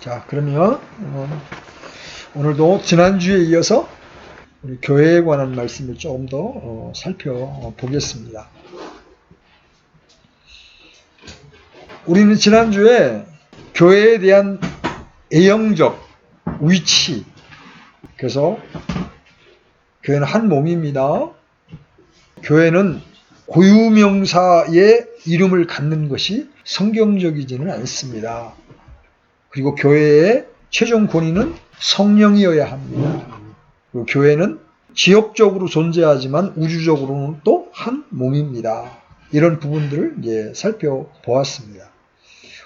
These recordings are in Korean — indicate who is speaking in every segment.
Speaker 1: 자, 그러면 오늘도 지난주에 이어서 우리 교회에 관한 말씀을 조금 더 살펴보겠습니다. 우리는 지난주에 교회에 대한 애형적 위치, 그래서 교회는 한 몸입니다. 교회는 고유명사의 이름을 갖는 것이 성경적이지는 않습니다. 그리고 교회의 최종 권위는 성령이어야 합니다. 그리고 교회는 지역적으로 존재하지만 우주적으로는 또 한 몸입니다. 이런 부분들을 이제 살펴보았습니다.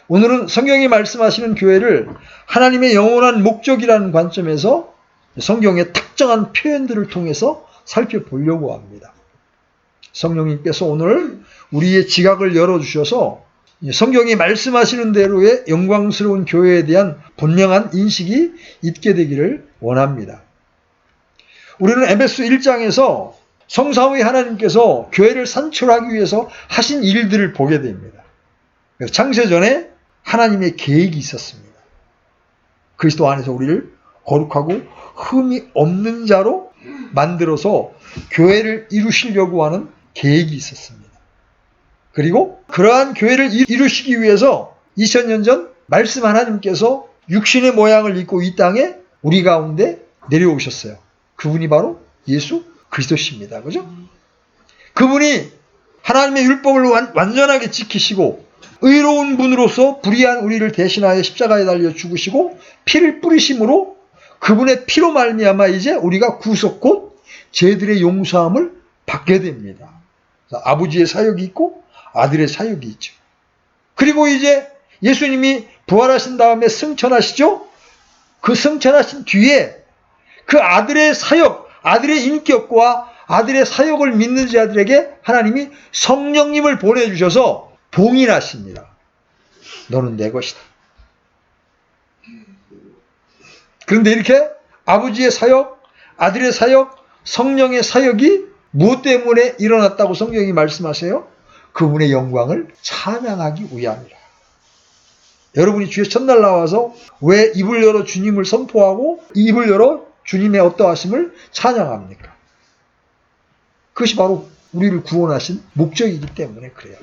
Speaker 1: 오늘은 성경이 말씀하시는 교회를 하나님의 영원한 목적이라는 관점에서 성경의 특정한 표현들을 통해서 살펴보려고 합니다. 성령님께서 오늘 우리의 지각을 열어주셔서 성경이 말씀하시는 대로의 영광스러운 교회에 대한 분명한 인식이 있게 되기를 원합니다. 우리는 에베소 1장에서 성삼위 하나님께서 교회를 산출하기 위해서 하신 일들을 보게 됩니다. 창세전에 하나님의 계획이 있었습니다. 그리스도 안에서 우리를 거룩하고 흠이 없는 자로 만들어서 교회를 이루시려고 하는 계획이 있었습니다. 그리고 그러한 교회를 이루시기 위해서 2000년 전 말씀 하나님께서 육신의 모양을 입고 이 땅에 우리 가운데 내려오셨어요. 그분이 바로 예수 그리스도십니다. 그죠? 그분이 하나님의 율법을 완전하게 지키시고 의로운 분으로서 불의한 우리를 대신하여 십자가에 달려 죽으시고 피를 뿌리심으로 그분의 피로 말미암아 이제 우리가 구속 곧 죄들의 용서함을 받게 됩니다. 아버지의 사역이 있고 아들의 사역이 있죠. 그리고 이제 예수님이 부활하신 다음에 승천하시죠? 그 승천하신 뒤에 그 아들의 사역, 아들의 인격과 아들의 사역을 믿는 자들에게 하나님이 성령님을 보내주셔서 봉인하십니다. 너는 내 것이다. 그런데 이렇게 아버지의 사역, 아들의 사역, 성령의 사역이 무엇 때문에 일어났다고 성경이 말씀하세요? 그분의 영광을 찬양하기 위함이라. 여러분이 주의 첫날 나와서 왜 입을 열어 주님을 선포하고 입을 열어 주님의 어떠하심을 찬양합니까? 그것이 바로 우리를 구원하신 목적이기 때문에 그래요.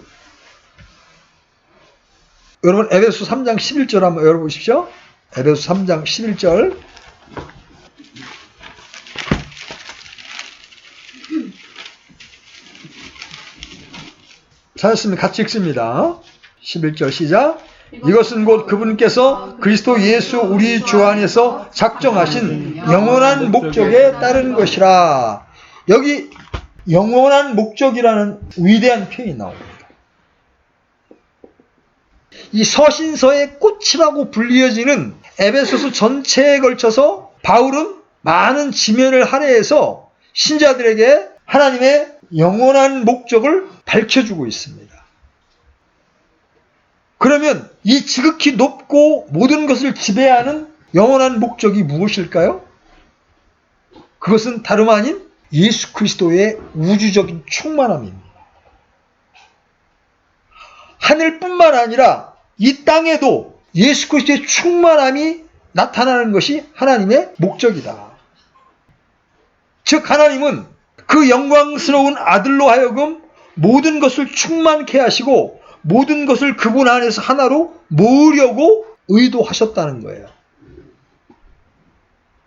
Speaker 1: 여러분 에베소 3장 11절 한번 열어보십시오. 에베소 3장 11절. 찾았으면 같이 읽습니다. 11절 시작. 이것은 곧 그분께서 그리스도 예수 우리 주 안에서 작정하신 영원한 목적에 따른 것이라. 여기 영원한 목적이라는 위대한 표현이 나옵니다. 이 서신서의 꽃이라고 불리어지는 에베소서 전체에 걸쳐서 바울은 많은 지면을 할애해서 신자들에게 하나님의 영원한 목적을 밝혀주고 있습니다. 그러면 이 지극히 높고 모든 것을 지배하는 영원한 목적이 무엇일까요? 그것은 다름 아닌 예수 그리스도의 우주적인 충만함입니다. 하늘뿐만 아니라 이 땅에도 예수 그리스도의 충만함이 나타나는 것이 하나님의 목적이다. 즉 하나님은 그 영광스러운 아들로 하여금 모든 것을 충만케 하시고 모든 것을 그분 안에서 하나로 모으려고 의도하셨다는 거예요.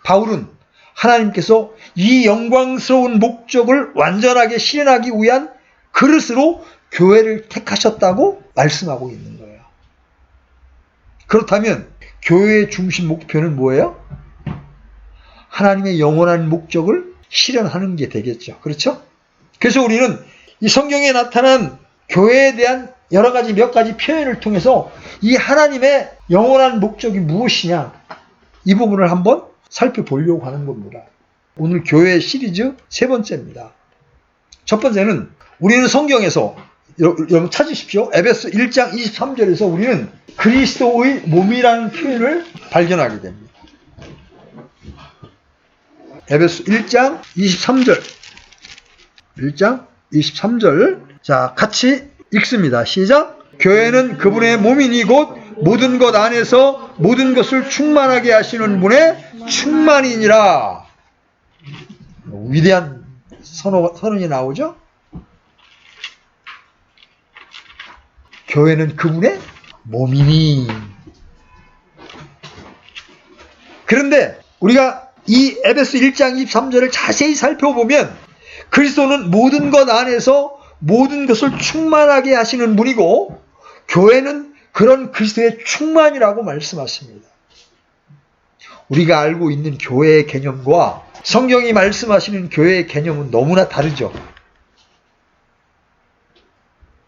Speaker 1: 바울은 하나님께서 이 영광스러운 목적을 완전하게 실현하기 위한 그릇으로 교회를 택하셨다고 말씀하고 있는 거예요. 그렇다면 교회의 중심 목표는 뭐예요? 하나님의 영원한 목적을 실현하는 게 되겠죠. 그렇죠? 그래서 우리는 이 성경에 나타난 교회에 대한 여러 가지 몇 가지 표현을 통해서 이 하나님의 영원한 목적이 무엇이냐 이 부분을 한번 살펴보려고 하는 겁니다. 오늘 교회 시리즈 세 번째입니다. 첫 번째는 우리는 성경에서 여러분 찾으십시오. 에베소 1장 23절에서 우리는 그리스도의 몸이라는 표현을 발견하게 됩니다. 에베소 1장 23절 1장 23절 자 같이 읽습니다. 시작. 교회는 그분의 몸이니 곧 모든 것 안에서 모든 것을 충만하게 하시는 분의 충만이니라. 위대한 선언이 나오죠. 교회는 그분의 몸이니. 그런데 우리가 이 에베소 1장 23절을 자세히 살펴보면 그리스도는 모든 것 안에서 모든 것을 충만하게 하시는 분이고 교회는 그런 그리스도의 충만이라고 말씀하십니다. 우리가 알고 있는 교회의 개념과 성경이 말씀하시는 교회의 개념은 너무나 다르죠.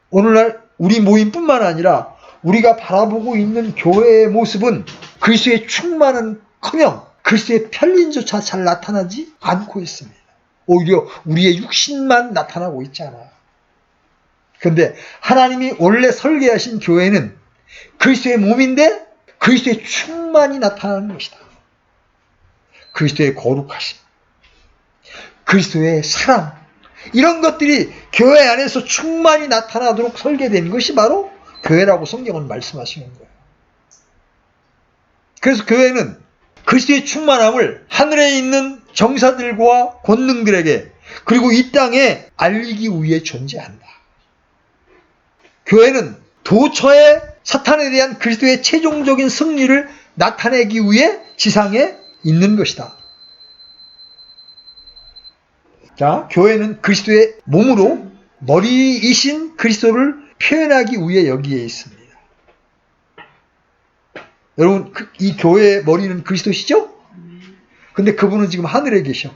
Speaker 1: 오늘날 우리 모임뿐만 아니라 우리가 바라보고 있는 교회의 모습은 그리스도의 충만은 커녕 그리스도의 편린조차 잘 나타나지 않고 있습니다. 오히려 우리의 육신만 나타나고 있잖아요. 그런데 하나님이 원래 설계하신 교회는 그리스도의 몸인데 그리스도의 충만이 나타나는 것이다. 그리스도의 거룩하심, 그리스도의 사랑, 이런 것들이 교회 안에서 충만히 나타나도록 설계된 것이 바로 교회라고 성경은 말씀하시는 거예요. 그래서 교회는 그리스도의 충만함을 하늘에 있는 정사들과 권능들에게 그리고 이 땅에 알리기 위해 존재한다. 교회는 도처에 사탄에 대한 그리스도의 최종적인 승리를 나타내기 위해 지상에 있는 것이다. 자, 교회는 그리스도의 몸으로 머리이신 그리스도를 표현하기 위해 여기에 있습니다. 여러분, 이 교회의 머리는 그리스도시죠? 근데 그분은 지금 하늘에 계셔.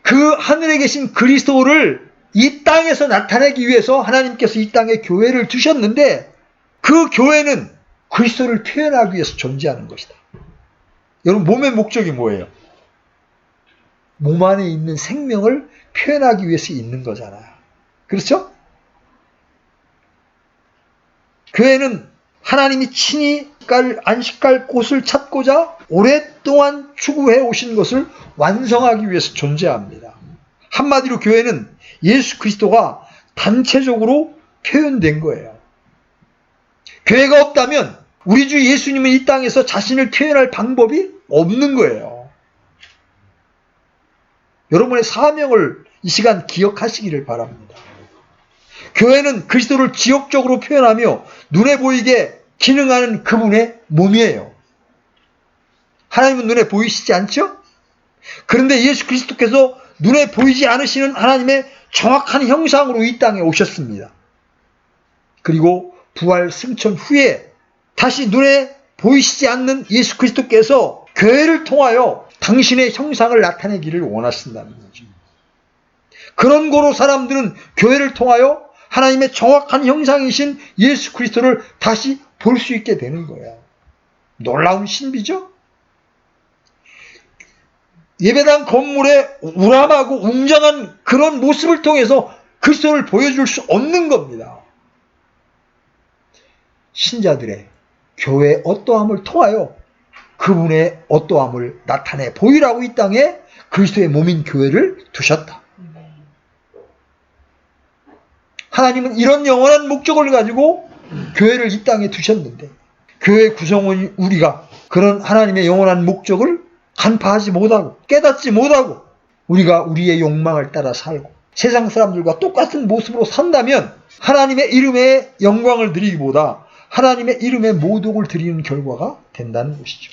Speaker 1: 그 하늘에 계신 그리스도를 이 땅에서 나타내기 위해서 하나님께서 이 땅에 교회를 두셨는데 그 교회는 그리스도를 표현하기 위해서 존재하는 것이다. 여러분, 몸의 목적이 뭐예요? 몸 안에 있는 생명을 표현하기 위해서 있는 거잖아요. 그렇죠? 교회는 하나님이 친히 안식할 곳을 찾고자 오랫동안 추구해 오신 것을 완성하기 위해서 존재합니다. 한마디로 교회는 예수 그리스도가 단체적으로 표현된 거예요. 교회가 없다면 우리 주 예수님은 이 땅에서 자신을 표현할 방법이 없는 거예요. 여러분의 사명을 이 시간 기억하시기를 바랍니다. 교회는 그리스도를 지역적으로 표현하며 눈에 보이게 기능하는 그분의 몸이에요. 하나님은 눈에 보이시지 않죠? 그런데 예수 그리스도께서 눈에 보이지 않으시는 하나님의 정확한 형상으로 이 땅에 오셨습니다. 그리고 부활 승천 후에 다시 눈에 보이시지 않는 예수 그리스도께서 교회를 통하여 당신의 형상을 나타내기를 원하신다는 거죠. 그런 거로 사람들은 교회를 통하여 하나님의 정확한 형상이신 예수 그리스도를 다시 볼 수 있게 되는 거예요. 놀라운 신비죠? 예배당 건물의 우람하고 웅장한 그런 모습을 통해서 그리스도를 보여줄 수 없는 겁니다. 신자들의 교회의 어떠함을 통하여 그분의 어떠함을 나타내 보이라고 이 땅에 그리스도의 몸인 교회를 두셨다. 하나님은 이런 영원한 목적을 가지고 교회를 이 땅에 두셨는데 교회 구성원이 우리가 그런 하나님의 영원한 목적을 간파하지 못하고 깨닫지 못하고 우리가 우리의 욕망을 따라 살고 세상 사람들과 똑같은 모습으로 산다면 하나님의 이름에 영광을 드리기보다 하나님의 이름에 모독을 드리는 결과가 된다는 것이죠.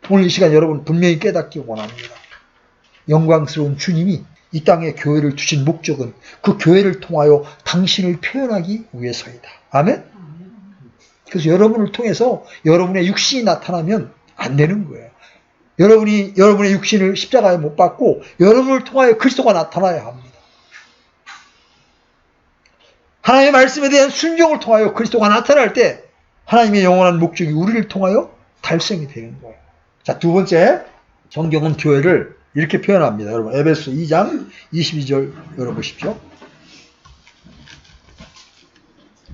Speaker 1: 오늘 이 시간 여러분 분명히 깨닫기 원합니다. 영광스러운 주님이 이 땅에 교회를 두신 목적은 그 교회를 통하여 당신을 표현하기 위해서이다. 아멘? 그래서 여러분을 통해서 여러분의 육신이 나타나면 안 되는 거예요. 여러분이 여러분의 육신을 십자가에 못 박고 여러분을 통하여 그리스도가 나타나야 합니다. 하나님의 말씀에 대한 순종을 통하여 그리스도가 나타날 때 하나님의 영원한 목적이 우리를 통하여 달성이 되는 거예요. 자, 두 번째, 성경은 교회를 이렇게 표현합니다. 여러분, 에베소 2장 22절 열어보십시오.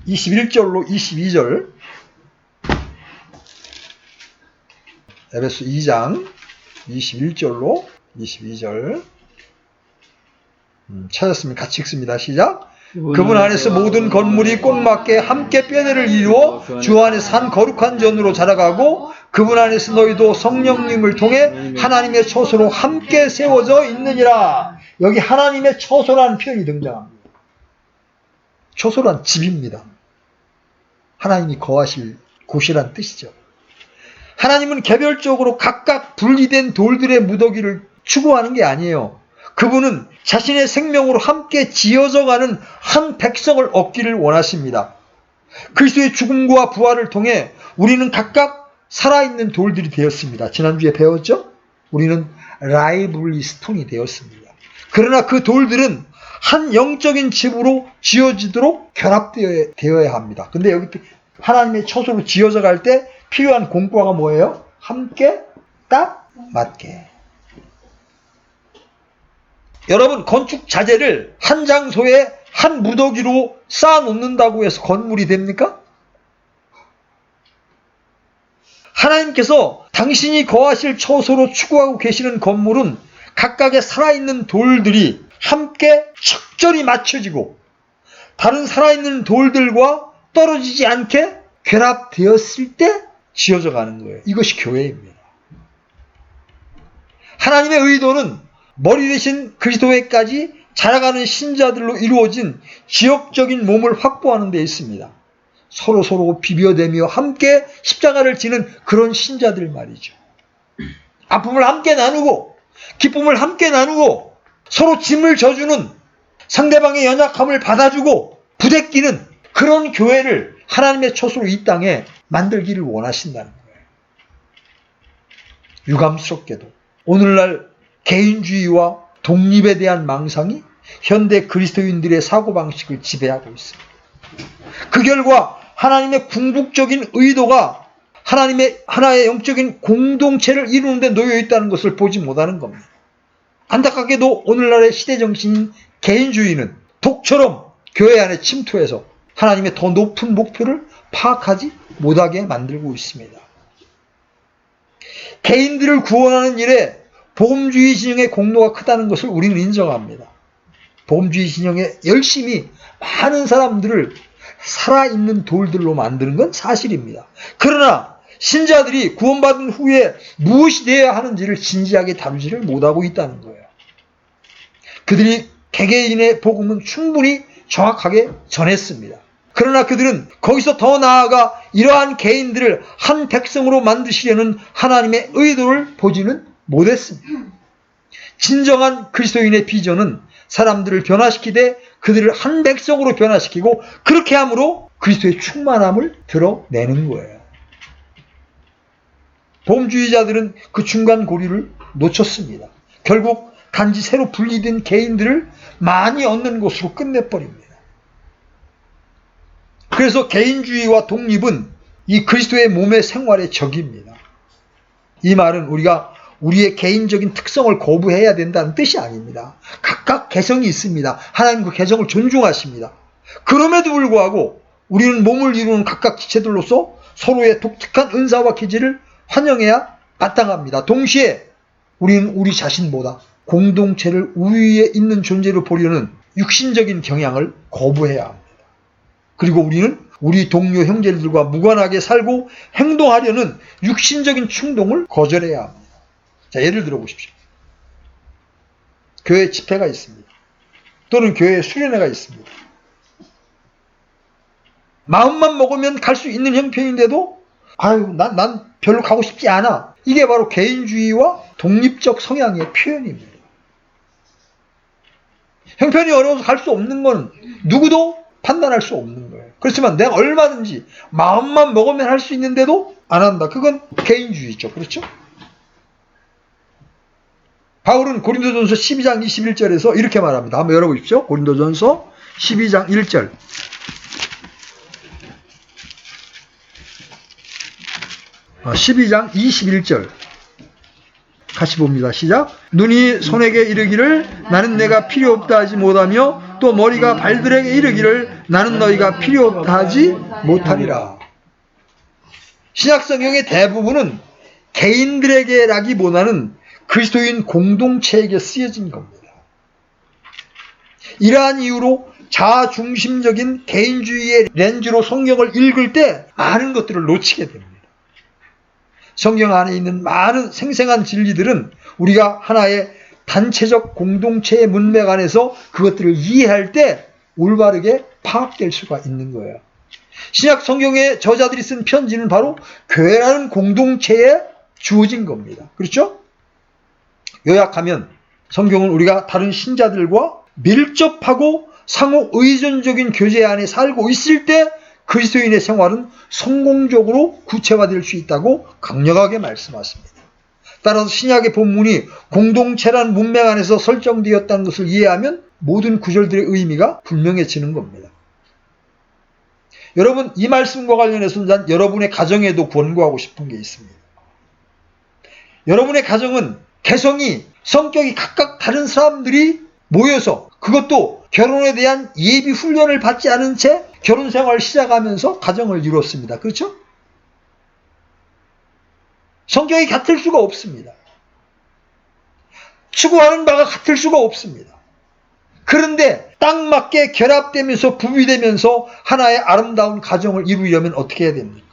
Speaker 1: 21절로 22절. 에베소 2장 21절로 22절. 찾았으면 같이 읽습니다. 시작. 그분 안에서 모든 건물이 꼭 맞게 함께 뼈대를 이루어 주 안에 산 거룩한 전으로 자라가고 그분 안에서 너희도 성령님을 통해 하나님의 처소로 함께 세워져 있느니라. 여기 하나님의 처소라는 표현이 등장합니다. 처소란 집입니다. 하나님이 거하실 곳이란 뜻이죠. 하나님은 개별적으로 각각 분리된 돌들의 무더기를 추구하는 게 아니에요. 그분은 자신의 생명으로 함께 지어져가는 한 백성을 얻기를 원하십니다. 그리스도의 죽음과 부활을 통해 우리는 각각 살아있는 돌들이 되었습니다. 지난주에 배웠죠? 우리는 라이블리 스톤이 되었습니다. 그러나 그 돌들은 한 영적인 집으로 지어지도록 결합되어야 합니다. 근데 여기 하나님의 처소로 지어져 갈 때 필요한 공과가 뭐예요? 함께 딱 맞게. 여러분, 건축 자재를 한 장소에 한 무더기로 쌓아놓는다고 해서 건물이 됩니까? 하나님께서 당신이 거하실 처소로 추구하고 계시는 건물은 각각의 살아있는 돌들이 함께 적절히 맞춰지고 다른 살아있는 돌들과 떨어지지 않게 결합되었을 때 지어져 가는 거예요. 이것이 교회입니다. 하나님의 의도는 머리 대신 그리스도에까지 자라가는 신자들로 이루어진 지역적인 몸을 확보하는 데 있습니다. 서로 비벼대며 함께 십자가를 지는 그런 신자들 말이죠. 아픔을 함께 나누고 기쁨을 함께 나누고 서로 짐을 져주는 상대방의 연약함을 받아주고 부대끼는 그런 교회를 하나님의 처소로 이 땅에 만들기를 원하신다는 거예요. 유감스럽게도 오늘날 개인주의와 독립에 대한 망상이 현대 그리스도인들의 사고방식을 지배하고 있습니다. 그 결과 하나님의 궁극적인 의도가 하나님의 하나의 영적인 공동체를 이루는 데 놓여 있다는 것을 보지 못하는 겁니다. 안타깝게도 오늘날의 시대정신인 개인주의는 독처럼 교회 안에 침투해서 하나님의 더 높은 목표를 파악하지 못하게 만들고 있습니다. 개인들을 구원하는 일에 복음주의 진영의 공로가 크다는 것을 우리는 인정합니다. 복음주의 진영에 열심히 많은 사람들을 살아있는 돌들로 만드는 건 사실입니다. 그러나 신자들이 구원받은 후에 무엇이 되어야 하는지를 진지하게 다루지를 못하고 있다는 거예요. 그들이 개개인의 복음은 충분히 정확하게 전했습니다. 그러나 그들은 거기서 더 나아가 이러한 개인들을 한 백성으로 만드시려는 하나님의 의도를 보지는 못했습니다. 진정한 그리스도인의 비전은 사람들을 변화시키되 그들을 한 백성으로 변화시키고 그렇게 함으로 그리스도의 충만함을 드러내는 거예요. 복음주의자들은 그 중간 고리를 놓쳤습니다. 결국 단지 새로 분리된 개인들을 많이 얻는 것으로 끝내버립니다. 그래서 개인주의와 독립은 이 그리스도의 몸의 생활의 적입니다. 이 말은 우리가 우리의 개인적인 특성을 거부해야 된다는 뜻이 아닙니다. 각각 개성이 있습니다. 하나님 그 개성을 존중하십니다. 그럼에도 불구하고 우리는 몸을 이루는 각각 지체들로서 서로의 독특한 은사와 기질을 환영해야 마땅합니다. 동시에 우리는 우리 자신보다 공동체를 우위에 있는 존재로 보려는 육신적인 경향을 거부해야 합니다. 그리고 우리는 우리 동료 형제들과 무관하게 살고 행동하려는 육신적인 충동을 거절해야 합니다. 자, 예를 들어 보십시오. 교회 집회가 있습니다. 또는 교회 수련회가 있습니다. 마음만 먹으면 갈 수 있는 형편인데도 난 별로 가고 싶지 않아. 이게 바로 개인주의와 독립적 성향의 표현입니다. 형편이 어려워서 갈 수 없는 건 누구도 판단할 수 없는 거예요. 그렇지만 내가 얼마든지 마음만 먹으면 할 수 있는데도 안 한다. 그건 개인주의죠. 그렇죠? 바울은 고린도전서 12장 21절에서 이렇게 말합니다. 한번 열어보십시오. 고린도전서 12장 1절. 아, 12장 21절. 같이 봅니다. 시작. 눈이 손에게 이르기를 나는 내가 필요 없다 하지 못하며 또 머리가 발들에게 이르기를 나는 너희가 필요 없다 하지 못하리라. 신약성경의 대부분은 개인들에게라기보다는 그리스도인 공동체에게 쓰여진 겁니다. 이러한 이유로 자중심적인 개인주의의 렌즈로 성경을 읽을 때 많은 것들을 놓치게 됩니다. 성경 안에 있는 많은 생생한 진리들은 우리가 하나의 단체적 공동체의 문맥 안에서 그것들을 이해할 때 올바르게 파악될 수가 있는 거예요. 신약 성경의 저자들이 쓴 편지는 바로 교회라는 공동체에 주어진 겁니다. 그렇죠? 요약하면 성경은 우리가 다른 신자들과 밀접하고 상호 의존적인 교제 안에 살고 있을 때 그리스도인의 생활은 성공적으로 구체화될 수 있다고 강력하게 말씀하십니다. 따라서 신약의 본문이 공동체라는 문맥 안에서 설정되었다는 것을 이해하면 모든 구절들의 의미가 분명해지는 겁니다. 여러분, 이 말씀과 관련해서 난 여러분의 가정에도 권고하고 싶은 게 있습니다. 여러분의 가정은 개성이, 성격이 각각 다른 사람들이 모여서, 그것도 결혼에 대한 예비 훈련을 받지 않은 채 결혼 생활을 시작하면서 가정을 이뤘습니다. 그렇죠? 성격이 같을 수가 없습니다. 추구하는 바가 같을 수가 없습니다. 그런데 딱 맞게 결합되면서 부비되면서 하나의 아름다운 가정을 이루려면 어떻게 해야 됩니까?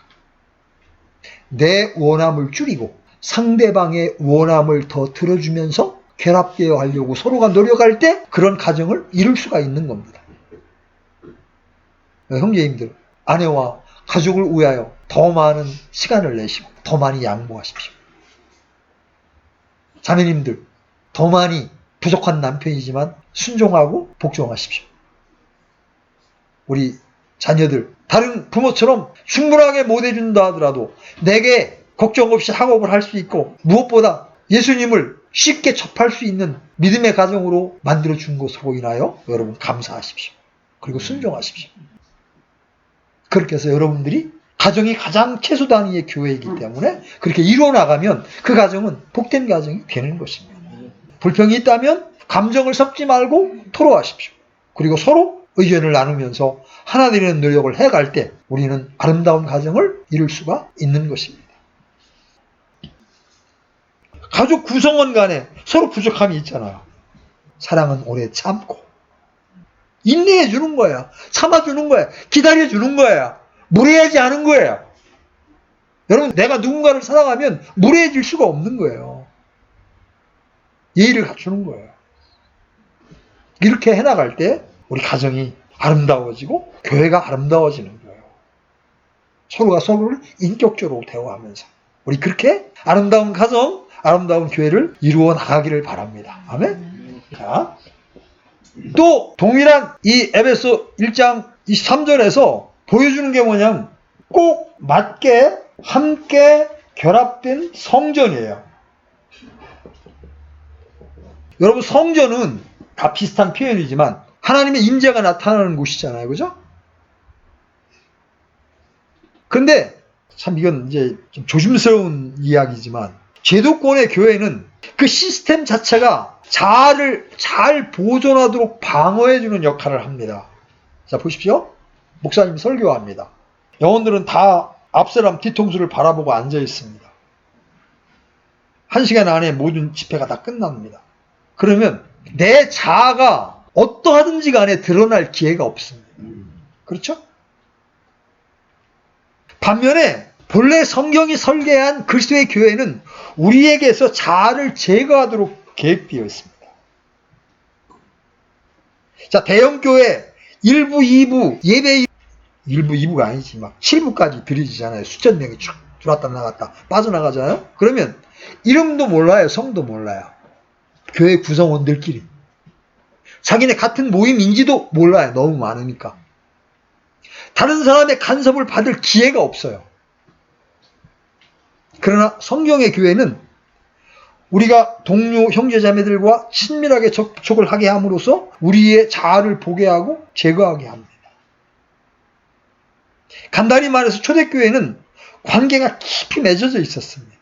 Speaker 1: 내 원함을 줄이고 상대방의 원함을 더 들어주면서 결합되어 하려고 서로가 노력할 때 그런 가정을 이룰 수가 있는 겁니다. 형제님들, 아내와 가족을 위하여 더 많은 시간을 내시고 더 많이 양보하십시오. 자매님들, 더 많이 부족한 남편이지만 순종하고 복종하십시오. 우리 자녀들, 다른 부모처럼 충분하게 못 해준다 하더라도 내게 걱정 없이 학업을 할 수 있고 무엇보다 예수님을 쉽게 접할 수 있는 믿음의 가정으로 만들어준 것으로 인하여 여러분 감사하십시오. 그리고 순종하십시오. 그렇게 해서 여러분들이 가정이 가장 최소 단위의 교회이기 때문에 그렇게 이루어나가면 그 가정은 복된 가정이 되는 것입니다. 불평이 있다면 감정을 섞지 말고 토로하십시오. 그리고 서로 의견을 나누면서 하나 되는 노력을 해갈 때 우리는 아름다운 가정을 이룰 수가 있는 것입니다. 가족 구성원 간에 서로 부족함이 있잖아요. 사랑은 오래 참고 인내해 주는 거야. 참아주는 거야. 기다려 주는 거야. 무례하지 않은 거예요. 여러분, 내가 누군가를 사랑하면 무례해질 수가 없는 거예요. 예의를 갖추는 거예요. 이렇게 해나갈 때 우리 가정이 아름다워지고 교회가 아름다워지는 거예요. 서로가 서로를 인격적으로 대화하면서 우리 그렇게 아름다운 가정, 아름다운 교회를 이루어 나가기를 바랍니다. 아멘. 자, 또 동일한 이 에베소 1장 23절에서 보여주는 게 뭐냐면 꼭 맞게 함께 결합된 성전이에요. 여러분, 성전은 다 비슷한 표현이지만 하나님의 임재가 나타나는 곳이잖아요. 그죠? 근데 참 이건 이제 좀 조심스러운 이야기지만 제도권의 교회는 그 시스템 자체가 자아를 잘 보존하도록 방어해주는 역할을 합니다. 자, 보십시오. 목사님 설교합니다. 영혼들은 다 앞사람 뒤통수를 바라보고 앉아 있습니다. 1시간 안에 모든 집회가 다 끝납니다. 그러면 내 자아가 어떠하든지 간에 드러날 기회가 없습니다. 그렇죠? 반면에 본래 성경이 설계한 그리스도의 교회는 우리에게서 자아를 제거하도록 계획되어 있습니다. 자, 대형교회 1부, 2부, 예배 1부, 2부가 아니지, 막 7부까지 들이지잖아요. 수천 명이 쭉 들어왔다 나갔다 빠져나가잖아요. 그러면 이름도 몰라요. 성도 몰라요. 교회 구성원들끼리. 자기네 같은 모임인지도 몰라요. 너무 많으니까. 다른 사람의 간섭을 받을 기회가 없어요. 그러나 성경의 교회는 우리가 동료 형제자매들과 친밀하게 접촉을 하게 함으로써 우리의 자아를 보게 하고 제거하게 합니다. 간단히 말해서 초대교회는 관계가 깊이 맺어져 있었습니다.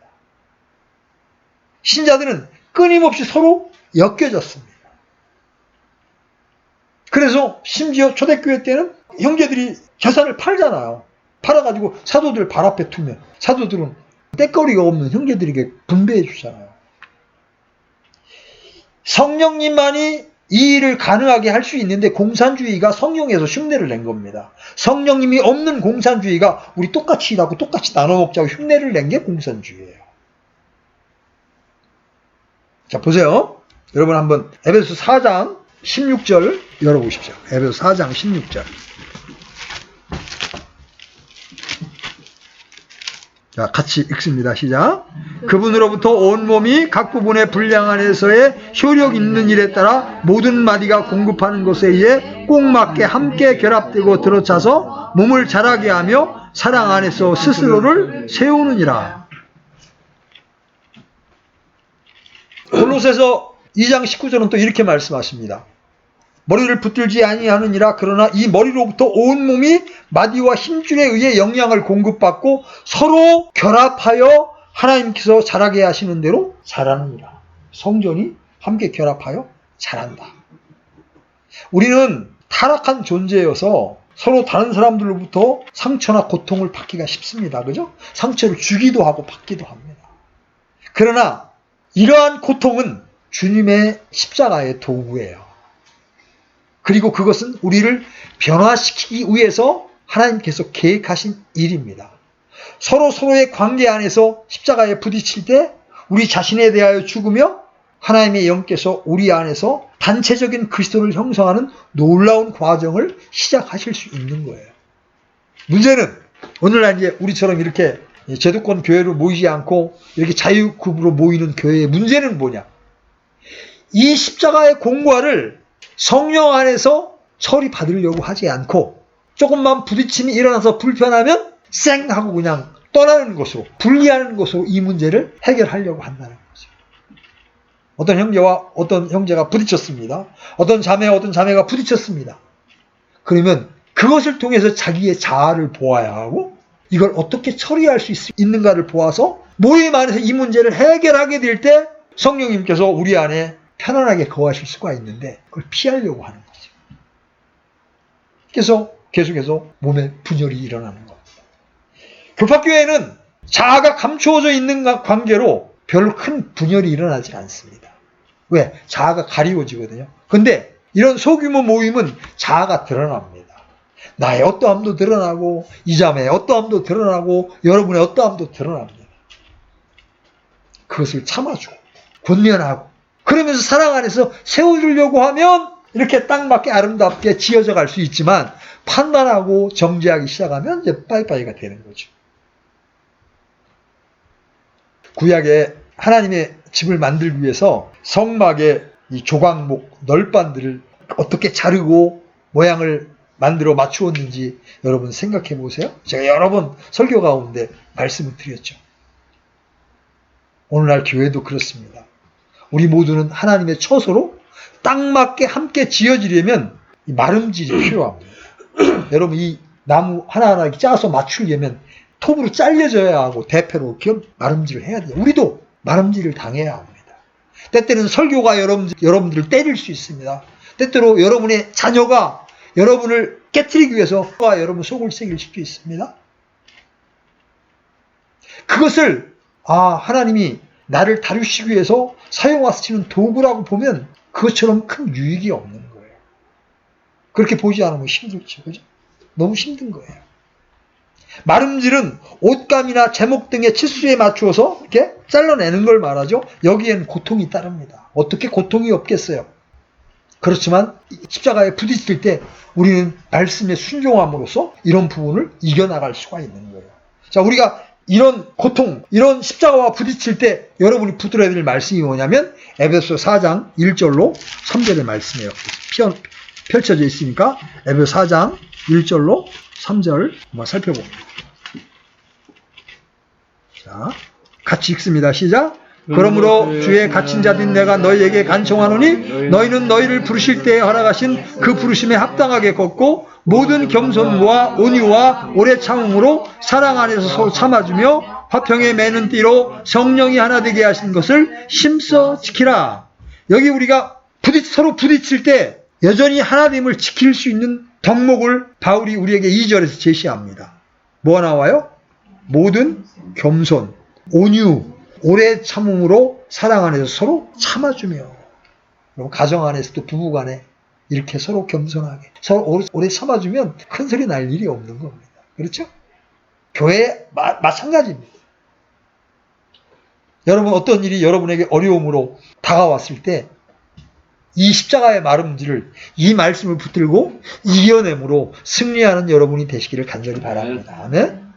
Speaker 1: 신자들은 끊임없이 서로 엮여졌습니다. 그래서 심지어 초대교회 때는 형제들이 재산을 팔잖아요. 팔아가지고 사도들 발 앞에 두면 사도들은 때거리가 없는 형제들에게 분배해 주잖아요. 성령님만이 이 일을 가능하게 할 수 있는데 공산주의가 성령에서 흉내를 낸 겁니다. 성령님이 없는 공산주의가 우리 똑같이 일하고 똑같이 나눠 먹자고 흉내를 낸 게 공산주의예요. 자, 보세요. 여러분 한번 에베소 4장 16절 열어보십시오. 에베소 4장 16절. 자, 같이 읽습니다. 시작. 그분으로부터 온몸이 각 부분의 분량 안에서의 효력 있는 일에 따라 모든 마디가 공급하는 것에 의해 꼭 맞게 함께 결합되고 들어차서 몸을 자라게 하며 사랑 안에서 스스로를 세우느니라. 골로새서 2장 19절은 또 이렇게 말씀하십니다. 머리를 붙들지 아니하느니라. 그러나 이 머리로부터 온몸이 마디와 힘줄에 의해 영향을 공급받고 서로 결합하여 하나님께서 자라게 하시는 대로 자라느니라. 성전이 함께 결합하여 자란다. 우리는 타락한 존재여서 서로 다른 사람들로부터 상처나 고통을 받기가 쉽습니다. 그죠? 상처를 주기도 하고 받기도 합니다. 그러나 이러한 고통은 주님의 십자가의 도구예요. 그리고 그것은 우리를 변화시키기 위해서 하나님께서 계획하신 일입니다. 서로의 관계 안에서 십자가에 부딪힐 때 우리 자신에 대하여 죽으며 하나님의 영께서 우리 안에서 단체적인 그리스도를 형성하는 놀라운 과정을 시작하실 수 있는 거예요. 문제는 오늘날 이제 우리처럼 이렇게 제도권 교회로 모이지 않고 이렇게 자유급으로 모이는 교회의 문제는 뭐냐? 이 십자가의 공과를 성령 안에서 처리받으려고 하지 않고 조금만 부딪힘이 일어나서 불편하면 쌩 하고 그냥 떠나는 것으로, 분리하는 것으로 이 문제를 해결하려고 한다는 거죠. 어떤 형제와 어떤 형제가 부딪혔습니다. 어떤 자매가 부딪혔습니다. 그러면 그것을 통해서 자기의 자아를 보아야 하고 이걸 어떻게 처리할 수 있는가를 보아서 모임 안에서 이 문제를 해결하게 될 때 성령님께서 우리 안에 편안하게 거하실 수가 있는데 그걸 피하려고 하는 거죠. 그래서 계속해서 몸에 분열이 일어나는 겁니다. 교파교회는 자아가 감추어져 있는 관계로 별로 큰 분열이 일어나지 않습니다. 왜? 자아가 가리워지거든요. 근데 이런 소규모 모임은 자아가 드러납니다. 나의 어떠함도 드러나고 이 자매의 어떠함도 드러나고 여러분의 어떠함도 드러납니다. 그것을 참아주고 권면하고 그러면서 사랑 안에서 세워주려고 하면 이렇게 딱 맞게 아름답게 지어져 갈 수 있지만 판단하고 정죄하기 시작하면 이제 빠이빠이가 되는 거죠. 구약에 하나님의 집을 만들기 위해서 성막의 이 조각목 널판들을 어떻게 자르고 모양을 만들어 맞추었는지 여러분 생각해 보세요. 제가 여러 번 설교 가운데 말씀을 드렸죠. 오늘날 교회도 그렇습니다. 우리 모두는 하나님의 처소로 딱 맞게 함께 지어지려면 이 마름질이 필요합니다. 여러분 이 나무 하나하나 짜서 맞추려면 톱으로 잘려져야 하고 대패로 마름질을 해야 돼요. 우리도 마름질을 당해야 합니다. 때때는 설교가 여러분들을 때릴 수 있습니다. 때때로 여러분의 자녀가 여러분을 깨트리기 위해서 여러분 속을 새길 수도 있습니다. 그것을 하나님이 나를 다루시기 위해서 사용하시는 도구라고 보면 그것처럼 큰 유익이 없는 거예요. 그렇게 보지 않으면 힘들죠. 그죠? 너무 힘든 거예요. 마름질은 옷감이나 제목 등의 치수에 맞추어서 이렇게 잘라내는 걸 말하죠. 여기에는 고통이 따릅니다. 어떻게 고통이 없겠어요? 그렇지만 십자가에 부딪힐 때 우리는 말씀에 순종함으로써 이런 부분을 이겨나갈 수가 있는 거예요. 자, 우리가 이런 고통, 이런 십자가와 부딪힐 때 여러분이 붙들어야 될 말씀이 뭐냐면 에베소 4장 1절로 3절의 말씀이에요. 펼쳐져 있으니까 에베소 4장 1절로 3절 한번 살펴봅니다. 자, 같이 읽습니다. 시작. 그러므로 주의 갇힌 자된 내가 너희에게 간청하노니 너희는 너희를 부르실 때에 허락하신 그 부르심에 합당하게 걷고 모든 겸손과 온유와 오래 참음으로 사랑 안에서 서로 참아주며 화평에 매는 띠로 성령이 하나 되게 하신 것을 힘써 지키라. 여기 우리가 서로 부딪힐 때 여전히 하나됨을 지킬 수 있는 덕목을 바울이 우리에게 2절에서 제시합니다. 뭐가 나와요? 모든 겸손, 온유, 오래 참음으로 사랑 안에서 서로 참아주며. 그리고 가정 안에서도 부부 간에 이렇게 서로 겸손하게 서로 오래 참아주면 큰 소리 날 일이 없는 겁니다. 그렇죠? 교회 마찬가지입니다. 여러분 어떤 일이 여러분에게 어려움으로 다가왔을 때 이 십자가의 마름지를 이 말씀을 붙들고 이겨내므로 승리하는 여러분이 되시기를 간절히 바랍니다. 아멘.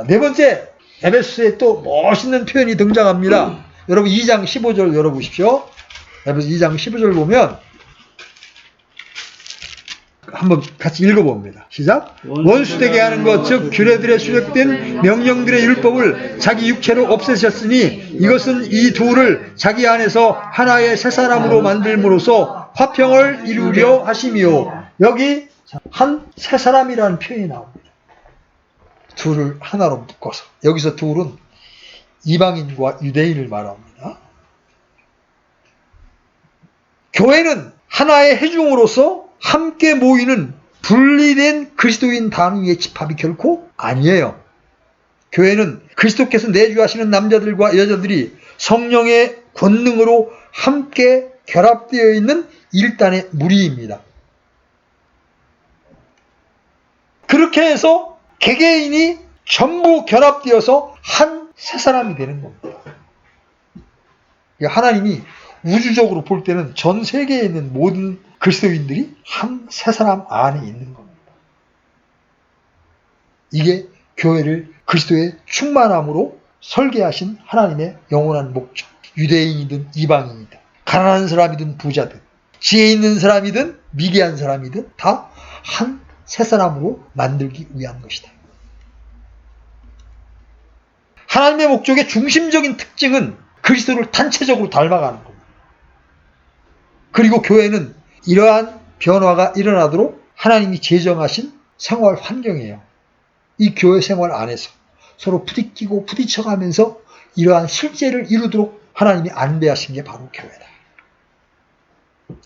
Speaker 1: 네 번째, 에베소서에 또 멋있는 표현이 등장합니다. 여러분 2장 15절 열어보십시오. 에베소 2장 15절 보면 한번 같이 읽어봅니다. 시작. 원수되게 하는 것, 즉 규례들의 수rek된 명령들의 율법을 자기 육체로 없애셨으니 이것은 이 둘을 자기 안에서 하나의 새 사람으로 만들므로써 화평을 이루려 하심이요. 여기 한 새 사람이라는 표현이 나옵니다. 둘을 하나로 묶어서. 여기서 둘은 이방인과 유대인을 말합니다. 교회는 하나의 회중으로서 함께 모이는 분리된 그리스도인 단위의 집합이 결코 아니에요. 교회는 그리스도께서 내주하시는 남자들과 여자들이 성령의 권능으로 함께 결합되어 있는 일단의 무리입니다. 그렇게 해서 개개인이 전부 결합되어서 한 새 사람이 되는 겁니다. 하나님이 우주적으로 볼 때는 전 세계에 있는 모든 그리스도인들이 한 새 사람 안에 있는 겁니다. 이게 교회를 그리스도의 충만함으로 설계하신 하나님의 영원한 목적. 유대인이든 이방인이든 가난한 사람이든 부자든 지혜 있는 사람이든 미개한 사람이든 다 한 새 사람으로 만들기 위한 것이다. 하나님의 목적의 중심적인 특징은 그리스도를 단체적으로 닮아가는 겁니다. 그리고 교회는 이러한 변화가 일어나도록 하나님이 제정하신 생활 환경이에요. 이 교회 생활 안에서 서로 부딪히고 부딪혀가면서 이러한 실제를 이루도록 하나님이 안배하신 게 바로 교회다.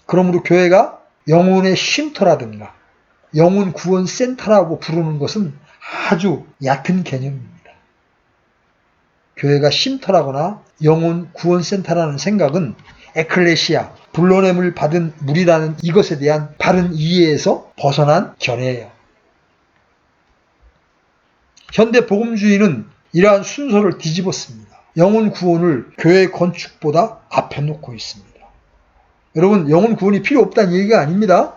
Speaker 1: 그러므로 교회가 영혼의 쉼터라든가 영혼 구원 센터라고 부르는 것은 아주 얕은 개념입니다. 교회가 쉼터라거나 영혼 구원 센터라는 생각은 에클레시아, 불러냄을 받은 무리라는 이것에 대한 바른 이해에서 벗어난 견해예요. 현대 복음주의는 이러한 순서를 뒤집었습니다. 영혼 구원을 교회 건축보다 앞에 놓고 있습니다. 여러분, 영혼 구원이 필요 없다는 얘기가 아닙니다.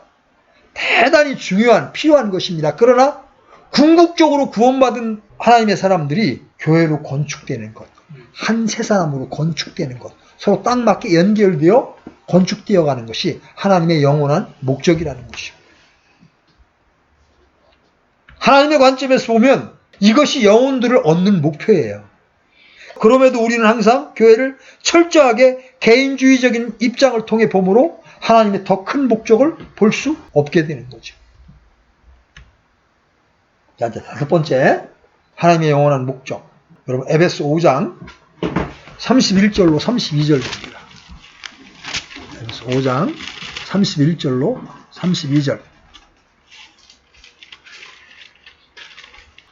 Speaker 1: 대단히 중요한, 필요한 것입니다. 그러나 궁극적으로 구원받은 하나님의 사람들이 교회로 건축되는 것, 한 새 사람으로 건축되는 것, 서로 딱 맞게 연결되어 건축되어 가는 것이 하나님의 영원한 목적이라는 것이죠. 하나님의 관점에서 보면 이것이 영혼들을 얻는 목표예요. 그럼에도 우리는 항상 교회를 철저하게 개인주의적인 입장을 통해 봄으로 하나님의 더 큰 목적을 볼 수 없게 되는 거죠. 자, 이제 다섯 번째, 하나님의 영원한 목적. 여러분, 에베소 5장 31절로 32절입니다. 에베소 5장 31절로 32절.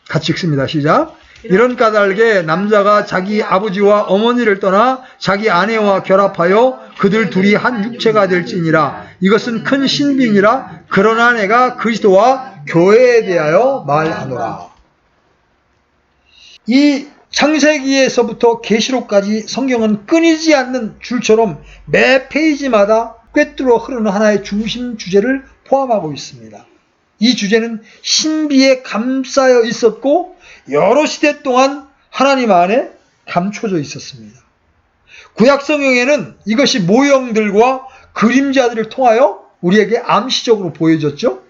Speaker 1: 같이 읽습니다. 시작. 이런 까닭에 남자가 자기 아버지와 어머니를 떠나 자기 아내와 결합하여 그들 둘이 한 육체가 될지니라. 이것은 큰 신비니라. 그러나 내가 그리스도와 교회에 대하여 말하노라. 이 창세기에서부터 계시록까지 성경은 끊이지 않는 줄처럼 매 페이지마다 꿰뚫어 흐르는 하나의 중심 주제를 포함하고 있습니다. 이 주제는 신비에 감싸여 있었고 여러 시대 동안 하나님 안에 감춰져 있었습니다. 구약 성경에는 이것이 모형들과 그림자들을 통하여 우리에게 암시적으로 보여졌죠.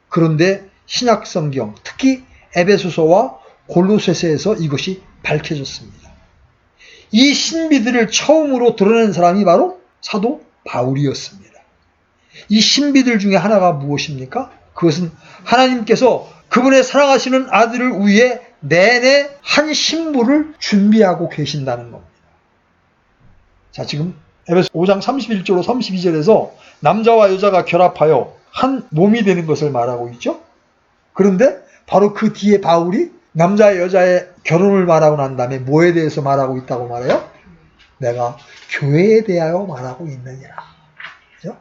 Speaker 1: 그런데 신약 성경, 특히 에베소서와 골로새서에서 이것이 밝혀졌습니다. 이 신비들을 처음으로 드러낸 사람이 바로 사도 바울이었습니다. 이 신비들 중에 하나가 무엇입니까? 그것은 하나님께서 그분의 사랑하시는 아들을 위해 내내 한 신부를 준비하고 계신다는 겁니다. 자, 지금 에베소 5장 31절로 32절에서 남자와 여자가 결합하여 한 몸이 되는 것을 말하고 있죠. 그런데 바로 그 뒤에 바울이 남자와 여자의 결혼을 말하고 난 다음에 뭐에 대해서 말하고 있다고 말해요? 내가 교회에 대하여 말하고 있느니라. 그죠?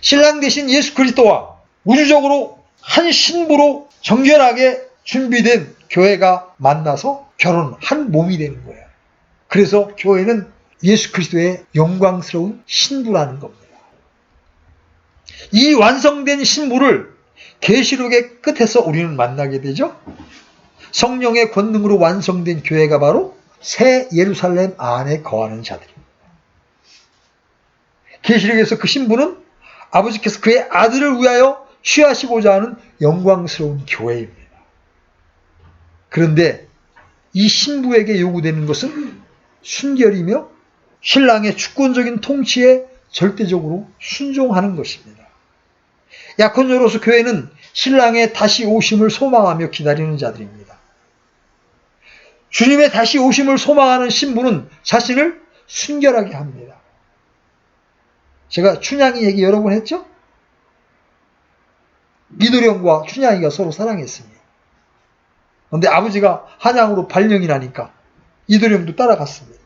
Speaker 1: 신랑 대신 예수 그리스도와 우주적으로 한 신부로 정결하게 준비된 교회가 만나서 결혼 한 몸이 되는 거예요. 그래서 교회는 예수 그리스도의 영광스러운 신부라는 겁니다. 이 완성된 신부를 계시록의 끝에서 우리는 만나게 되죠. 성령의 권능으로 완성된 교회가 바로 새 예루살렘 안에 거하는 자들입니다. 계시록에서 그 신부는 아버지께서 그의 아들을 위하여 취하시고자 하는 영광스러운 교회입니다. 그런데 이 신부에게 요구되는 것은 순결이며 신랑의 주권적인 통치에 절대적으로 순종하는 것입니다. 약혼자로서 교회는 신랑의 다시 오심을 소망하며 기다리는 자들입니다. 주님의 다시 오심을 소망하는 신부는 자신을 순결하게 합니다. 제가 춘향이 얘기 여러 번 했죠? 이도령과 춘향이가 서로 사랑했습니다. 그런데 아버지가 한양으로 발령이 나니까 이도령도 따라갔습니다.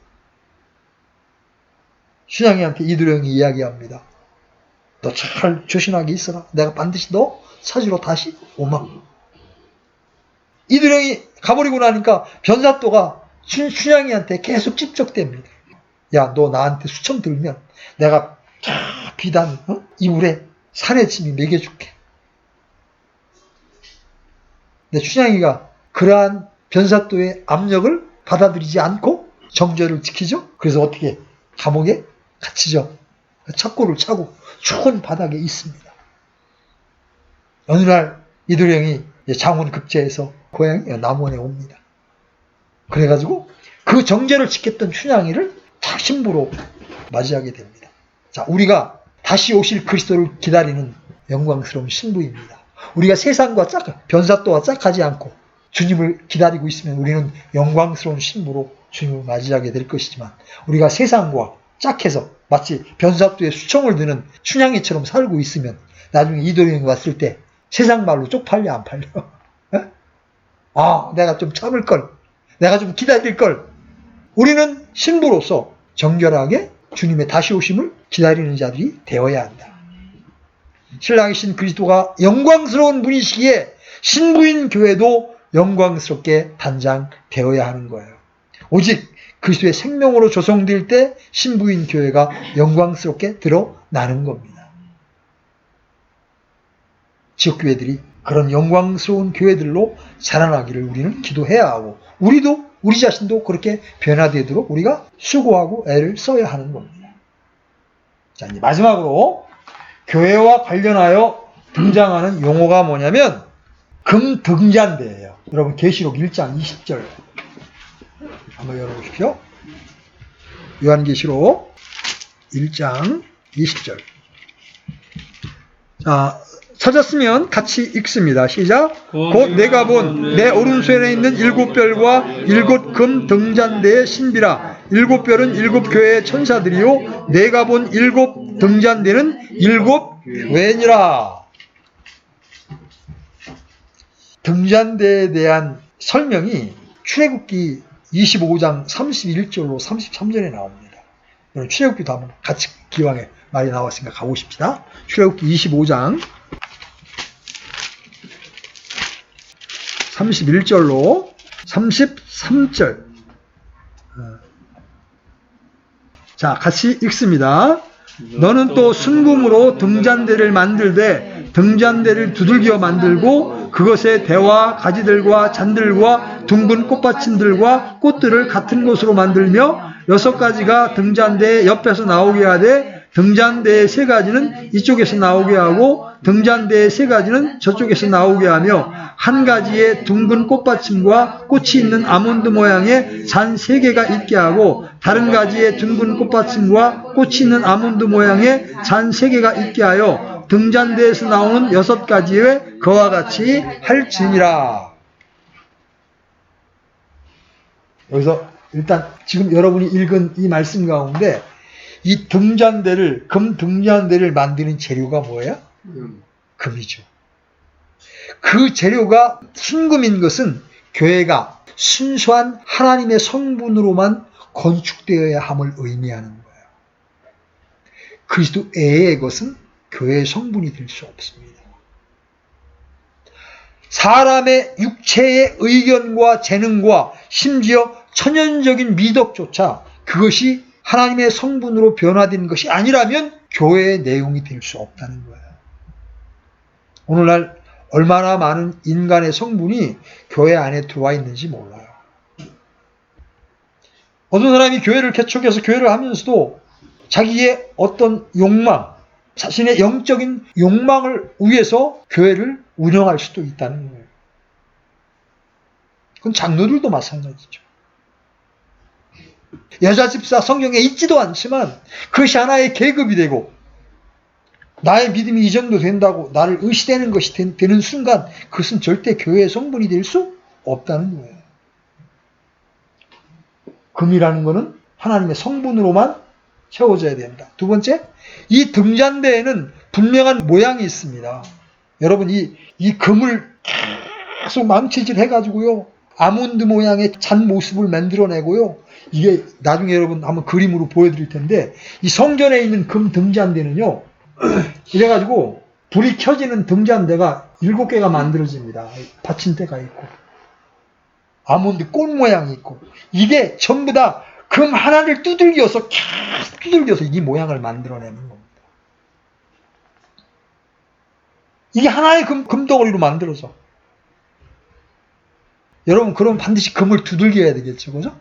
Speaker 1: 춘향이한테 이도령이 이야기합니다. 너 잘 조신하게 있어라. 내가 반드시 너 찾으러 다시 오마. 이도령이 가버리고 나니까 변사또가 춘향이한테 계속 찝적댑니다. 야, 너 나한테 수청 들면 내가 비단 이불에 산해침이 먹여줄게. 근데 춘향이가 그러한 변사또의 압력을 받아들이지 않고 정절을 지키죠. 그래서 어떻게 감옥에 갇히죠. 첩고를 차고 추운 바닥에 있습니다. 어느 날 이도령이 장원급제해서 고향 남원에 옵니다. 그래가지고 그 정제를 지켰던 춘향이를 신부로 맞이하게 됩니다. 자, 우리가 다시 오실 그리스도를 기다리는 영광스러운 신부입니다. 우리가 세상과 변사또와 짝하지 않고 주님을 기다리고 있으면 우리는 영광스러운 신부로 주님을 맞이하게 될 것이지만, 우리가 세상과 짝해서 마치 변사또에 수청을 드는 춘향이처럼 살고 있으면 나중에 이도령이 왔을 때 세상 말로 쪽팔려 안 팔려? 내가 좀 참을 걸, 내가 좀 기다릴 걸. 우리는 신부로서 정결하게 주님의 다시 오심을 기다리는 자들이 되어야 한다. 신랑이신 그리스도가 영광스러운 분이시기에 신부인 교회도 영광스럽게 단장되어야 하는 거예요. 오직 그리스도의 생명으로 조성될 때 신부인 교회가 영광스럽게 드러나는 겁니다. 지역교회들이 그런 영광스러운 교회들로 자라나기를 우리는 기도해야 하고, 우리 자신도 그렇게 변화되도록 우리가 수고하고 애를 써야 하는 겁니다. 자, 이제 마지막으로 교회와 관련하여 등장하는 용어가 뭐냐면 금등잔대예요. 여러분 계시록 1장 20절 한번 열어보십시오. 요한계시록 1장 20절. 자, 찾았으면 같이 읽습니다. 시작. 곧 내가 본 내 오른손에 있는 7별과 7 금 등잔대의 신비라. 7별은 7 교회의 천사들이요, 내가 본 7 등잔대는 7 교회니라. 등잔대에 대한 설명이 출애굽기 25장 31절로 33절에 나옵니다. 출애굽기도 한번 같이 기왕에 말이 나왔으니까 가보십시다. 출애굽기 25장 31절로 33절. 자, 같이 읽습니다. 너는 또 순금으로 등잔대를 만들되 등잔대를 두들겨 만들고 그것에 대와 가지들과 잔들과 둥근 꽃받침들과 꽃들을 같은 곳으로 만들며 6가지가 등잔대 옆에서 나오게 하되 등잔대의 3가지는 이쪽에서 나오게 하고 등잔대의 3가지는 저쪽에서 나오게 하며 한 가지의 둥근 꽃받침과 꽃이 있는 아몬드 모양의 잔 3개가 있게 하고 다른 가지의 둥근 꽃받침과 꽃이 있는 아몬드 모양의 잔 3개가 있게 하여 등잔대에서 나오는 6가지의 그와 같이 할지니라. 여기서 일단 지금 여러분이 읽은 이 말씀 가운데 이 등잔대를, 금 등잔대를 만드는 재료가 뭐예요? 금이죠. 그 재료가 순금인 것은 교회가 순수한 하나님의 성분으로만 건축되어야 함을 의미하는 거예요. 그리스도 외의 것은 교회의 성분이 될 수 없습니다. 사람의 육체의 의견과 재능과 심지어 천연적인 미덕조차 그것이 하나님의 성분으로 변화된 것이 아니라면 교회의 내용이 될 수 없다는 거예요. 오늘날 얼마나 많은 인간의 성분이 교회 안에 들어와 있는지 몰라요. 어떤 사람이 교회를 개척해서 교회를 하면서도 자기의 어떤 욕망, 자신의 영적인 욕망을 위해서 교회를 운영할 수도 있다는 거예요. 그건 장로들도 마찬가지죠. 여자 집사 성경에 있지도 않지만 그것이 하나의 계급이 되고 나의 믿음이 이 정도 된다고 나를 의시되는 것이 되는 순간 그것은 절대 교회의 성분이 될 수 없다는 거예요. 금이라는 것은 하나님의 성분으로만 채워져야 된다. 두 번째, 이 등잔대에는 분명한 모양이 있습니다. 여러분 이 금을 계속 망치질 해가지고요. 아몬드 모양의 잔 모습을 만들어내고요. 이게 나중에 여러분 한번 그림으로 보여드릴 텐데 이 성전에 있는 금 등잔대는요. 이래가지고 불이 켜지는 등잔대가 7개가 만들어집니다. 받침대가 있고 아몬드 꽃 모양이 있고 이게 전부 다 금 하나를 두들겨서 계속 두들겨서 이 모양을 만들어내는 겁니다. 이게 하나의 금덩어리로 만들어서 여러분 그럼 반드시 금을 두들겨야 되겠죠. 그죠?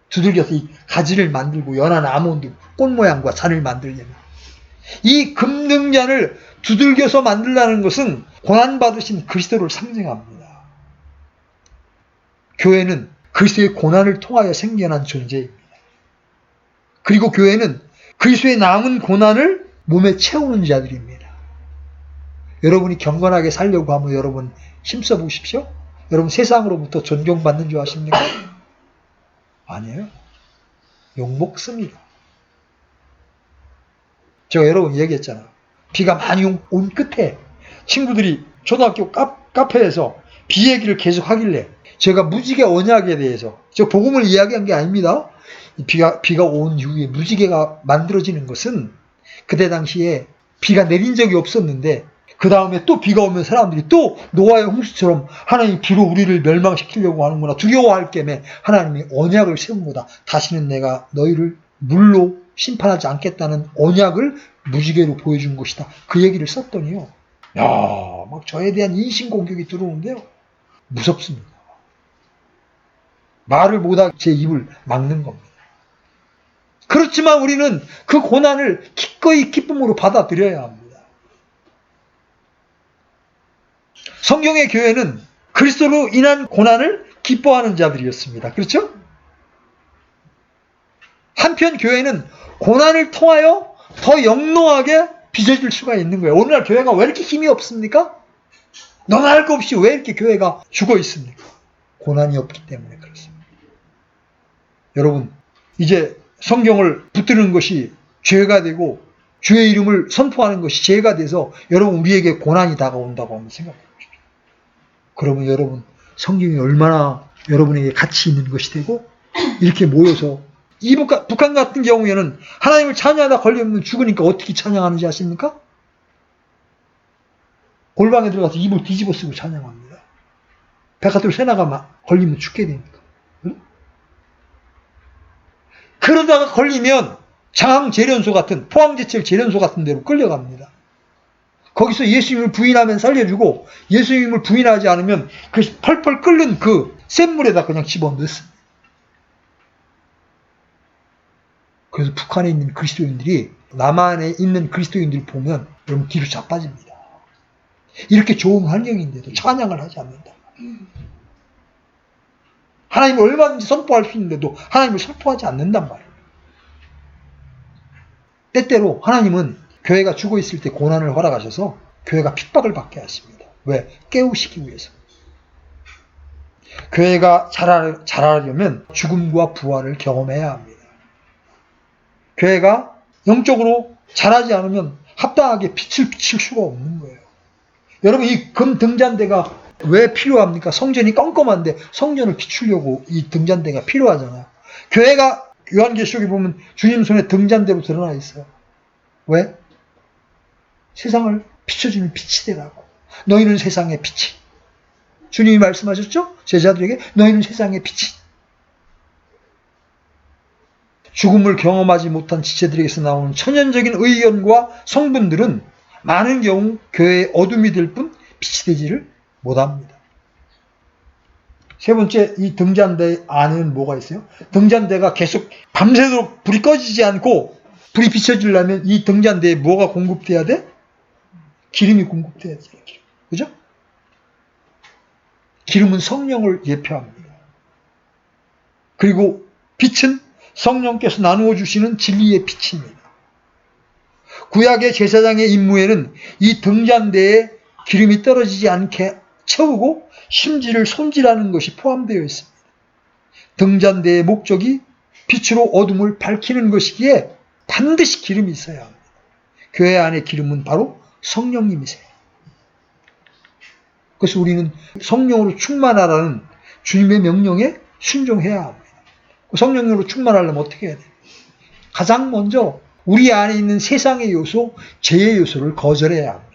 Speaker 1: 두들겨서 이 가지를 만들고 연한 아몬드 꽃 모양과 잔을 만들려면 이 금등잔을 두들겨서 만들라는 것은 고난받으신 그리스도를 상징합니다. 교회는 그리스도의 고난을 통하여 생겨난 존재입니다. 그리고 교회는 그리스도의 남은 고난을 몸에 채우는 자들입니다. 여러분이 경건하게 살려고 하면 여러분 힘써 보십시오. 여러분 세상으로부터 존경받는 줄 아십니까? 아니에요. 욕먹습니다. 제가 여러분 얘기했잖아요. 비가 많이 온 끝에 친구들이 초등학교 카페에서 비 얘기를 계속 하길래 제가 무지개 언약에 대해서 저 복음을 이야기한 게 아닙니다. 비가 온 이후에 무지개가 만들어지는 것은 그때 당시에 비가 내린 적이 없었는데 그 다음에 또 비가 오면 사람들이 또 노아의 홍수처럼 하나님 비로 우리를 멸망시키려고 하는구나 두려워할 겸에 하나님이 언약을 세운 거다. 다시는 내가 너희를 물로 심판하지 않겠다는 언약을 무지개로 보여준 것이다. 그 얘기를 썼더니요. 야, 막 저에 대한 인신공격이 들어오는데요. 무섭습니다. 말을 못하게 제 입을 막는 겁니다. 그렇지만 우리는 그 고난을 기꺼이 기쁨으로 받아들여야 합니다. 성경의 교회는 그리스도로 인한 고난을 기뻐하는 자들이었습니다. 그렇죠? 한편 교회는 고난을 통하여 더 영롱하게 빚어질 수가 있는 거예요. 오늘날 교회가 왜 이렇게 힘이 없습니까? 너나 할 것 없이 왜 이렇게 교회가 죽어 있습니까? 고난이 없기 때문에 그렇습니다. 여러분, 이제 성경을 붙드는 것이 죄가 되고 주의 이름을 선포하는 것이 죄가 돼서 여러분 우리에게 고난이 다가온다고 한번 생각해 보십시오. 그러면 여러분 성경이 얼마나 여러분에게 가치 있는 것이 되고 이렇게 모여서 북한 같은 경우에는 하나님을 찬양하다 걸리면 죽으니까 어떻게 찬양하는지 아십니까? 골방에 들어가서 입을 뒤집어 쓰고 찬양합니다. 백화돌 새나가 걸리면 죽게 됩니까? 응? 그러다가 걸리면 장항재련소 같은 포항제철 재련소 같은 데로 끌려갑니다. 거기서 예수님을 부인하면 살려주고 예수님을 부인하지 않으면 그 펄펄 끓는 그 센 물에다 그냥 집어넣습니다. 그래서 북한에 있는 그리스도인들이 남한에 있는 그리스도인들을 보면 여러분 뒤로 자빠집니다. 이렇게 좋은 환경인데도 찬양을 하지 않는다. 하나님을 얼마든지 선포할 수 있는데도 하나님을 선포하지 않는단 말이에요. 때때로 하나님은 교회가 죽어 있을 때 고난을 허락하셔서 교회가 핍박을 받게 하십니다. 왜? 깨우시기 위해서. 교회가 자라려면 죽음과 부활을 경험해야 합니다. 교회가 영적으로 자라지 않으면 합당하게 빛을 비칠 수가 없는 거예요. 여러분 이 금 등잔대가 왜 필요합니까? 성전이 껌껌한데 성전을 비추려고 이 등잔대가 필요하잖아요. 교회가 요한계시록에 보면 주님 손에 등잔대로 드러나 있어요. 왜? 세상을 비춰주는 빛이 되라고. 너희는 세상의 빛이. 주님이 말씀하셨죠? 제자들에게 너희는 세상의 빛이. 죽음을 경험하지 못한 지체들에게서 나오는 천연적인 의견과 성분들은 많은 경우 교회의 어둠이 될 뿐 빛이 되지를 못합니다. 세 번째, 이 등잔대 안에는 뭐가 있어요? 등잔대가 계속 밤새도록 불이 꺼지지 않고 불이 비춰지려면 이 등잔대에 뭐가 공급돼야 돼? 기름이 공급돼야 돼. 그죠? 기름은 성령을 예표합니다. 그리고 빛은 성령께서 나누어 주시는 진리의 빛입니다. 구약의 제사장의 임무에는 이 등잔대에 기름이 떨어지지 않게 채우고 심지를 손질하는 것이 포함되어 있습니다. 등잔대의 목적이 빛으로 어둠을 밝히는 것이기에 반드시 기름이 있어야 합니다. 교회 안의 기름은 바로 성령님이세요. 그래서 우리는 성령으로 충만하라는 주님의 명령에 순종해야 합니다. 성령으로 충만하려면 어떻게 해야 돼요? 가장 먼저 우리 안에 있는 세상의 요소, 죄의 요소를 거절해야 합니다.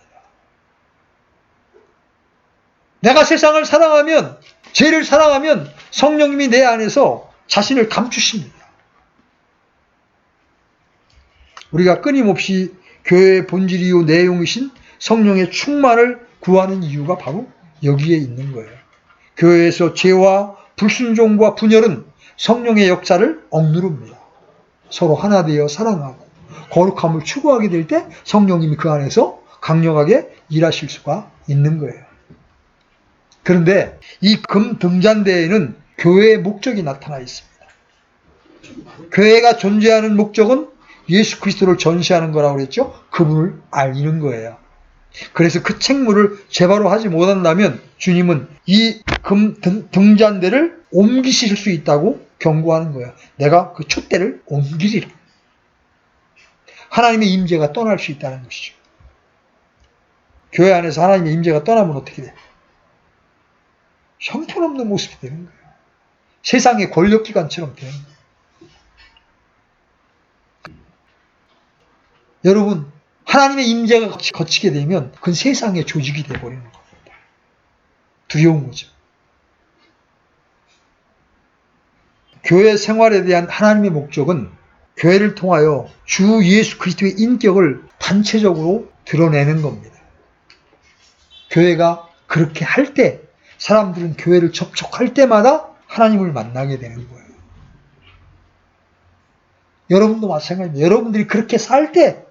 Speaker 1: 내가 세상을 사랑하면, 죄를 사랑하면 성령님이 내 안에서 자신을 감추십니다. 우리가 끊임없이 교회의 본질이요 내용이신 성령의 충만을 구하는 이유가 바로 여기에 있는 거예요. 교회에서 죄와 불순종과 분열은 성령의 역사를 억누릅니다. 서로 하나 되어 사랑하고 거룩함을 추구하게 될 때 성령님이 그 안에서 강력하게 일하실 수가 있는 거예요. 그런데 이 금 등잔대에는 교회의 목적이 나타나 있습니다. 교회가 존재하는 목적은 예수 그리스도를 전시하는 거라고 그랬죠. 그분을 알리는 거예요. 그래서 그 책무를 제바로 하지 못한다면 주님은 이 금 등잔대를 옮기실 수 있다고 경고하는 거예요. 내가 그 촛대를 옮기리라. 하나님의 임재가 떠날 수 있다는 것이죠. 교회 안에서 하나님의 임재가 떠나면 어떻게 돼요? 형편없는 모습이 되는 거예요. 세상의 권력기관처럼 되는 거예요. 여러분, 하나님의 임재가 거치게 되면 그건 세상의 조직이 되어버리는 겁니다. 두려운 거죠. 교회 생활에 대한 하나님의 목적은 교회를 통하여 주 예수 그리스도의 인격을 단체적으로 드러내는 겁니다. 교회가 그렇게 할 때 사람들은 교회를 접촉할 때마다 하나님을 만나게 되는 거예요. 여러분도 마찬가지입니다. 여러분들이 그렇게 살 때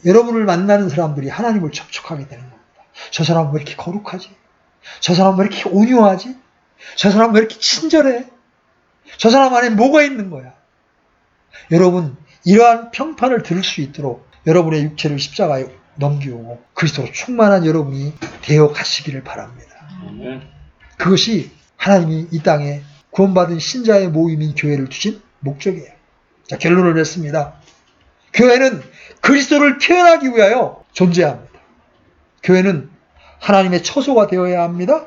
Speaker 1: 여러분을 만나는 사람들이 하나님을 접촉하게 되는 겁니다. 저 사람은 왜 이렇게 거룩하지? 저 사람은 왜 이렇게 온유하지? 저 사람은 왜 이렇게 친절해? 저 사람 안에 뭐가 있는 거야? 여러분, 이러한 평판을 들을 수 있도록 여러분의 육체를 십자가에 넘기고 그리스도로 충만한 여러분이 되어 가시기를 바랍니다. 그것이 하나님이 이 땅에 구원받은 신자의 모임인 교회를 두신 목적이에요. 자, 결론을 냈습니다. 교회는 그리스도를 표현하기 위하여 존재합니다. 교회는 하나님의 처소가 되어야 합니다.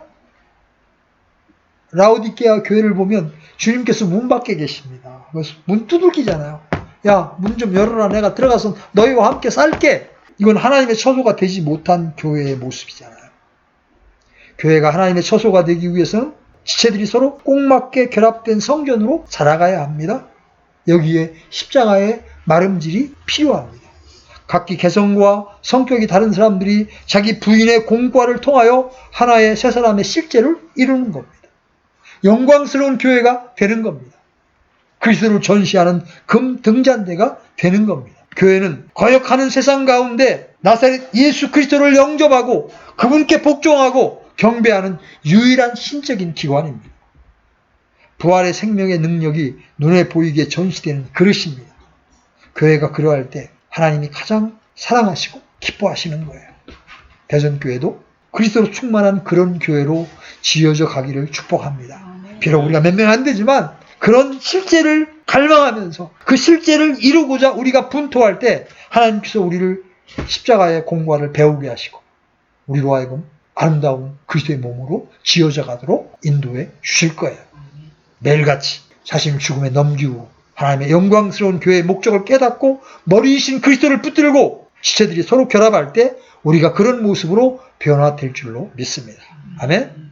Speaker 1: 라오디게아 교회를 보면 주님께서 문 밖에 계십니다. 문 두들기잖아요. 야, 문 좀 열어라. 내가 들어가서 너희와 함께 살게. 이건 하나님의 처소가 되지 못한 교회의 모습이잖아요. 교회가 하나님의 처소가 되기 위해서는 지체들이 서로 꼭 맞게 결합된 성전으로 자라가야 합니다. 여기에 십자가의 마름질이 필요합니다. 각기 개성과 성격이 다른 사람들이 자기 부인의 공과를 통하여 하나의 새 사람의 실제를 이루는 겁니다. 영광스러운 교회가 되는 겁니다. 그리스도를 전시하는 금 등잔대가 되는 겁니다. 교회는 거역하는 세상 가운데 나사렛 예수 그리스도를 영접하고 그분께 복종하고 경배하는 유일한 신적인 기관입니다. 부활의 생명의 능력이 눈에 보이게 전시되는 그릇입니다. 교회가 그러할 때 하나님이 가장 사랑하시고 기뻐하시는 거예요. 대전교회도 그리스도로 충만한 그런 교회로 지어져 가기를 축복합니다. 비록 우리가 몇 명 안 되지만 그런 실제를 갈망하면서 그 실제를 이루고자 우리가 분투할 때 하나님께서 우리를 십자가의 공과를 배우게 하시고 우리로 하여금 아름다운 그리스도의 몸으로 지어져 가도록 인도해 주실 거예요. 매일같이 자신 죽음에 넘기고 하나님의 영광스러운 교회의 목적을 깨닫고 머리이신 그리스도를 붙들고 지체들이 서로 결합할 때 우리가 그런 모습으로 변화될 줄로 믿습니다. 아멘.